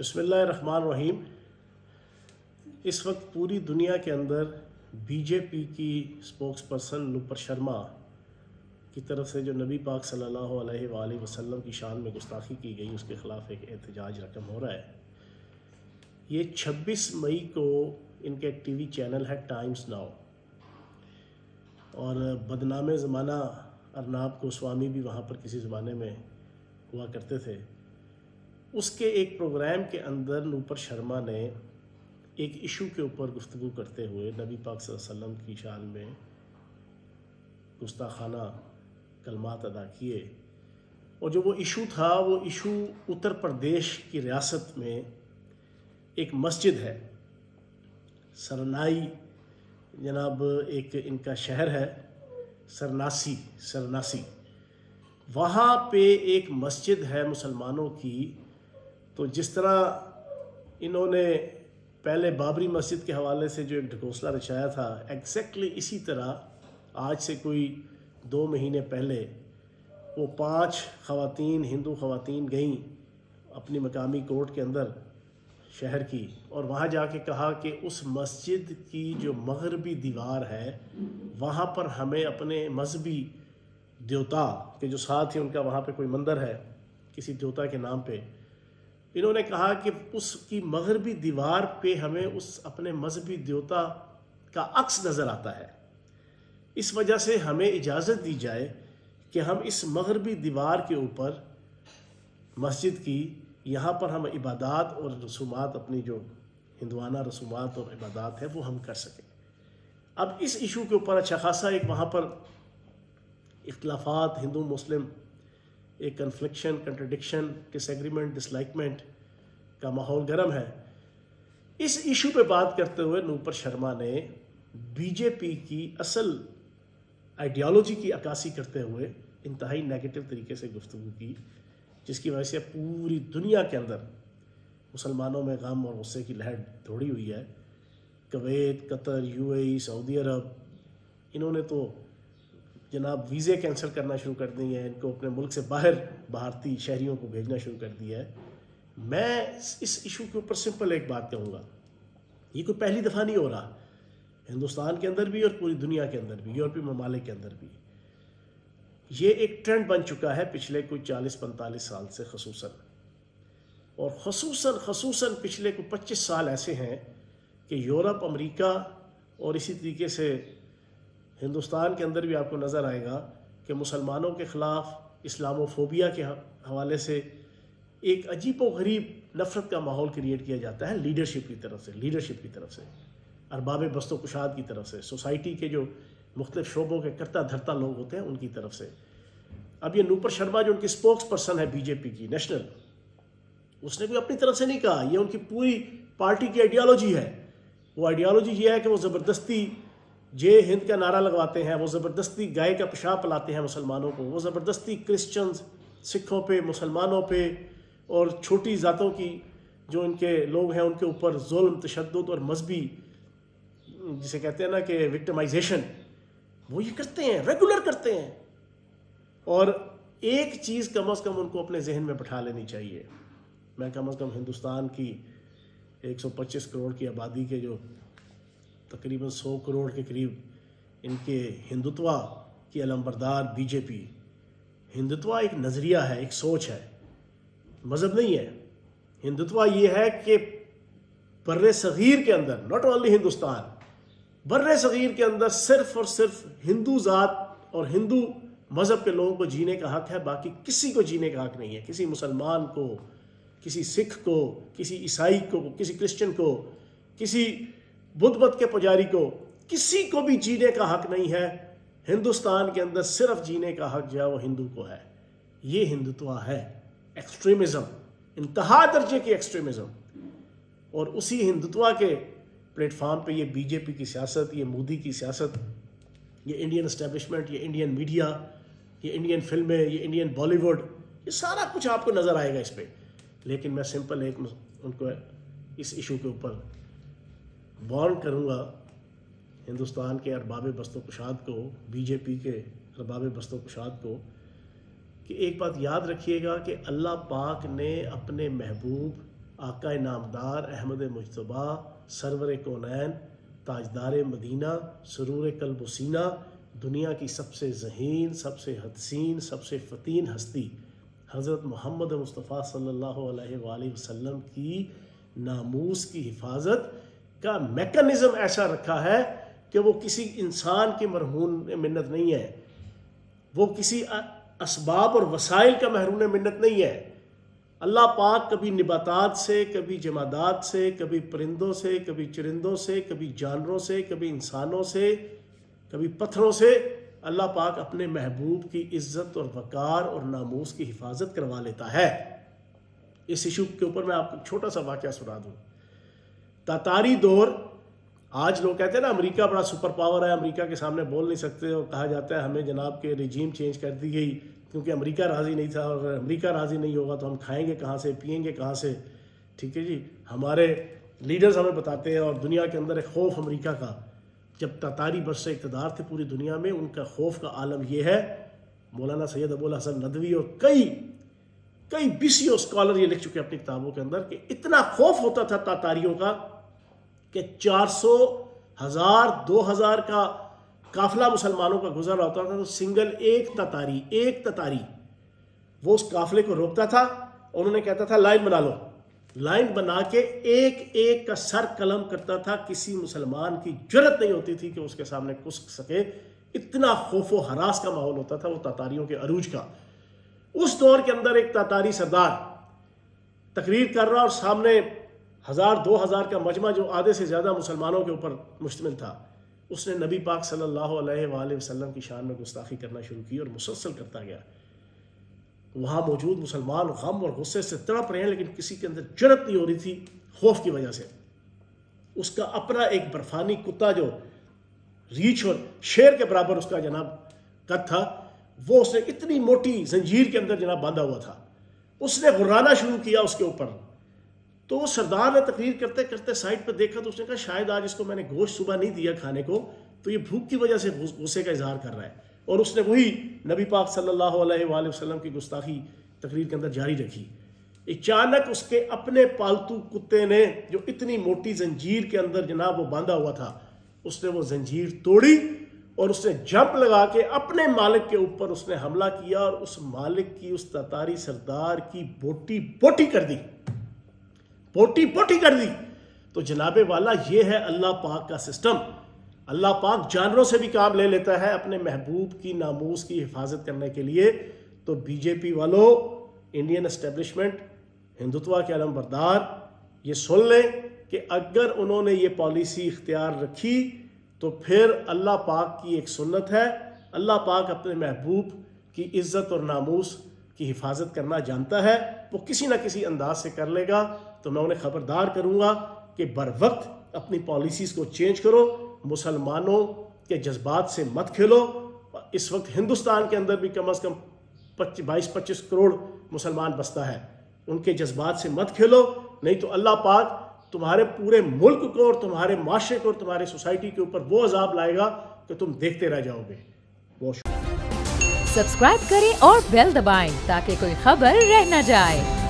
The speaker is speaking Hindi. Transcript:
बिस्मिल्लाहिर्रहमानिर्रहीम। इस वक्त पूरी दुनिया के अंदर बीजेपी की स्पोक्स पर्सन नूपुर शर्मा की तरफ से जो नबी पाक सल्लल्लाहु अलैहि वसल्लम की शान में गुस्ताखी की गई, उसके ख़िलाफ़ एक एहतजाज रकम हो रहा है। ये 26 मई को इनके एक टीवी चैनल है टाइम्स नाउ, और बदनाम ज़माना अरनाब गोस्वामी भी वहाँ पर किसी ज़माने में हुआ करते थे। उसके एक प्रोग्राम के अंदर नूपुर शर्मा ने एक इशू के ऊपर गुफ्तगू करते हुए नबी पाक सल्लल्लाहु अलैहि वसल्लम की शान में गुस्ताखाना कलमात अदा किए। और जो वो इशू था, वो इशू उत्तर प्रदेश की रियासत में एक मस्जिद है, सरनाई जनाब, एक इनका शहर है सरनासी। वहाँ पे एक मस्जिद है मुसलमानों की। तो जिस तरह इन्होंने पहले बाबरी मस्जिद के हवाले से जो एक ढकोसला रचाया था, एग्जैक्टली इसी तरह आज से कोई 2 महीने पहले वो 5 ख़वातीन, हिंदू ख़वातीन गईं अपनी मकामी कोर्ट के अंदर शहर की, और वहाँ जाके कहा कि उस मस्जिद की जो मगरबी दीवार है, वहाँ पर हमें अपने मजहबी देवता के जो साथ ही उनका वहाँ पे कोई मंदिर है किसी देवता के नाम पे, इन्होंने कहा कि उसकी मगरबी दीवार पे हमें उस अपने मजहबी देवता का अक्स नज़र आता है। इस वजह से हमें इजाज़त दी जाए कि हम इस मगरबी दीवार के ऊपर मस्जिद की, यहाँ पर हम इबादात और रसूमात, अपनी जो हिंदुआना रसूमात और इबादात है वो हम कर सकें। अब इस इशू के ऊपर अच्छा खासा एक वहाँ पर इख्तलाफात, हिंदू मुस्लिम एक कन्फ्लिक्शन, कंट्रडिक्शन, डिसएग्रीमेंट, डिसलाइकमेंट का माहौल गर्म है। इस इशू पे बात करते हुए नूपुर शर्मा ने बीजेपी की असल आइडियोलॉजी की अक्कासी करते हुए इंतहाई नेगेटिव तरीके से गुफ्तगू की, जिसकी वजह से पूरी दुनिया के अंदर मुसलमानों में गम और गुस्से की लहर दौड़ी हुई है। कुवैत, कतर, यूएई, सऊदी अरब, इन्होंने तो जनाब वीज़े कैंसिल करना शुरू कर दिए हैं, इनको अपने मुल्क से बाहर भारतीय शहरियों को भेजना शुरू कर दिया है। मैं इस इशू के ऊपर सिंपल एक बात कहूँगा, ये कोई पहली दफ़ा नहीं हो रहा, हिंदुस्तान के अंदर भी और पूरी दुनिया के अंदर भी, यूरोपीय ममालिक के अंदर भी ये एक ट्रेंड बन चुका है पिछले कोई 40-45 साल से खसूसन। और खसूसन पिछले कोई 25 साल ऐसे हैं कि यूरोप, अमेरिका और इसी तरीके से हिंदुस्तान के अंदर भी आपको नज़र आएगा कि मुसलमानों के ख़िलाफ़ इस्लामोफोबिया के हवाले से एक अजीब व गरीब नफ़रत का माहौल क्रिएट किया जाता है लीडरशिप की तरफ से, अरबाब बस्तो कुशाद की तरफ से, सोसाइटी के जो मुख्तलिफ शोबों के करता धरता लोग होते हैं उनकी तरफ से। अब ये नूपुर शर्मा जो उनकी स्पोक्स पर्सन है बीजेपी की नेशनल, उसने भी अपनी तरफ से नहीं कहा, ये उनकी पूरी पार्टी की आइडियोलॉजी है। वो आइडियोलॉजी ये है कि वो ज़बरदस्ती जय हिंद का नारा लगवाते हैं, वो ज़बरदस्ती गाय का पेशाब पिलाते हैं मुसलमानों को, वो ज़बरदस्ती क्रिश्चियंस, सिखों पे, मुसलमानों पे और छोटी ज़ातों की जो इनके लोग हैं उनके ऊपर जुल्म, तशद्दुद और मजहबी, जिसे कहते हैं ना कि विक्टिमाइजेशन, वो ये करते हैं, रेगुलर करते हैं। और एक चीज़ कम अज़ कम उनको अपने जहन में बैठा लेनी चाहिए, मैं कम अज़ कम हिंदुस्तान की 125 करोड़ की आबादी के जो तकरीबन 100 करोड़ के करीब इनके हिंदुत्वा की अलंबरदार बीजेपी, हिंदुत्वा एक नज़रिया है, एक सोच है, मज़हब नहीं है। हिंदुत्वा ये है कि बर्रे सग़ीर के अंदर, नॉट ओनली हिंदुस्तान, बर्रे सग़ीर के अंदर सिर्फ और सिर्फ हिंदू ज़ात और हिंदू मज़हब के लोगों को जीने का हक़ है, बाकी किसी को जीने का हक़ नहीं है। किसी मुसलमान को, किसी सिख को, किसी ईसाई को, किसी क्रिश्चियन को, किसी बुद्ध मत के पुजारी को, किसी को भी जीने का हक़ नहीं है। हिंदुस्तान के अंदर सिर्फ जीने का हक़ जो है वो हिंदू को है। ये हिंदुत्व है, एक्सट्रीमिज़म, इंतहा दर्जे की एक्सट्रीमिज़म। और उसी हिंदुत्व के प्लेटफॉर्म पे ये बीजेपी की सियासत, ये मोदी की सियासत, ये इंडियन एस्टेब्लिशमेंट, ये इंडियन मीडिया, ये इंडियन फिल्में, ये इंडियन बॉलीवुड, ये सारा कुछ आपको नज़र आएगा इस पर। लेकिन मैं सिंपल एक उनको इस इशू के ऊपर वार्न करूँगा हिंदुस्तान के अरबाब बस्तो कुशाद को, बीजेपी के अरबाब बस्तो कुशाद को, कि एक बात याद रखिएगा कि अल्लाह पाक ने अपने महबूब आका नामदार अहमद मुजतबा सरवर कौनैन ताजदार मदीना सुरूर कल्ब सीना दुनिया की सबसे ज़हीन, सबसे हदसीन, सबसे फ़तीन हस्ती हज़रत मोहम्मद मुस्तफ़ा सल्लल्लाहु अलैहि वसल्लम की नामूस की हिफाजत का मेकनिज़म ऐसा रखा है कि वो किसी इंसान के मरहून मिन्नत नहीं है, वो किसी असबाब और वसाइल का महरूम मिन्नत नहीं है। अल्लाह पाक कभी निबातात से, कभी जमादात से, कभी परिंदों से, कभी चरिंदों से, कभी जानवरों से, कभी इंसानों से, कभी पत्थरों से अल्लाह पाक अपने महबूब की इज्जत और वकार और नामूस की हिफाजत करवा लेता है। इस इशू के ऊपर मैं आपको छोटा सा वाक़या सुना दूँ। तातारी दौर, आज लोग कहते हैं ना अमेरिका बड़ा सुपर पावर है, अमेरिका के सामने बोल नहीं सकते, और कहा जाता है हमें जनाब के रिजीम चेंज कर दी गई क्योंकि अमेरिका राज़ी नहीं था, और अमेरिका राज़ी नहीं होगा तो हम खाएंगे कहाँ से, पिएंगे कहाँ से। ठीक है जी, हमारे लीडर्स हमें बताते हैं, और दुनिया के अंदर एक खौफ अमेरिका का, जब तातारी बरस इक़्तिदार थे पूरी दुनिया में, उनका खौफ का आलम यह है, मौलाना सैयद अबुल हसन नदवी और कई बीसियों स्कॉलर ये लिख चुके हैं अपनी किताबों के अंदर कि इतना खौफ होता था तातारियों का कि 400, 1000, 2000 का काफिला मुसलमानों का गुजर रहा होता था तो सिंगल एक ततारी वो उस काफिले को रोकता था, और उन्होंने कहता था लाइन बना लो। लाइन बना के एक एक का सर कलम करता था, किसी मुसलमान की जुर्रत नहीं होती थी कि उसके सामने कुछ सके। इतना खौफो हरास का माहौल होता था वो तातारियों के अरूज का। उस दौर के अंदर एक तातारी सरदार तकरीर कर रहा और सामने 1000-2000 का मजमा जो आधे से ज़्यादा मुसलमानों के ऊपर मुश्तमिल था, उसने नबी पाक सल्लल्लाहु अलैहि वसल्लम की शान में गुस्ताखी करना शुरू की और मुसलसल करता गया। वहाँ मौजूद मुसलमान गम और गुस्से से तड़प रहे हैं, लेकिन किसी के अंदर जुर्रत नहीं हो रही थी खौफ की वजह से। उसका अपना एक बर्फानी कुत्ता जो रीछ और शेर के बराबर उसका जनाब कद था, वो उसने इतनी मोटी जंजीर के अंदर जनाब बांधा हुआ था, उसने गुर्राना शुरू किया उसके ऊपर। तो वो सरदार ने तकरीर करते करते साइड पर देखा तो उसने कहा शायद आज इसको मैंने गोश्त सुबह नहीं दिया खाने को, तो ये भूख की वजह से गुस्से का इजहार कर रहा है। और उसने वही नबी पाक सल्लल्लाहु अलैहि वसल्लम की गुस्ताखी तकरीर के अंदर जारी रखी। अचानक उसके अपने पालतू कुत्ते ने, जो इतनी मोटी जंजीर के अंदर जनाब वो बांधा हुआ था, उसने वो जंजीर तोड़ी और उसने जंप लगा के अपने मालिक के ऊपर उसने हमला किया और उस मालिक की, उस तातारी सरदार की बोटी बोटी कर दी। तो जनाबे वाला ये है अल्लाह पाक का सिस्टम। अल्लाह पाक जानवरों से भी काम ले लेता है अपने महबूब की नामूस की हिफाजत करने के लिए। तो बीजेपी वालों, इंडियन एस्टेब्लिशमेंट, हिंदुत्व के अलमबरदार, ये सुन लें कि अगर उन्होंने ये पॉलिसी इख्तियार रखी तो फिर अल्लाह पाक की एक सुन्नत है, अल्लाह पाक अपने महबूब की इज़्ज़त और नामूस की हिफाजत करना जानता है, वो किसी ना किसी अंदाज से कर लेगा। तो मैं उन्हें ख़बरदार करूँगा कि बर वक्त अपनी पॉलिसीज़ को चेंज करो, मुसलमानों के जज्बात से मत खेलो। इस वक्त हिंदुस्तान के अंदर भी कम से कम 22-25 करोड़ मुसलमान बसता है, उनके जज्बात से मत खेलो, नहीं तो अल्लाह पाक तुम्हारे पूरे मुल्क को और तुम्हारे माशरे को और तुम्हारे सोसाइटी के ऊपर वो अजाब लाएगा कि तुम देखते रह जाओगे। सब्सक्राइब करें और बेल दबाएं ताकि कोई खबर रह न जाए।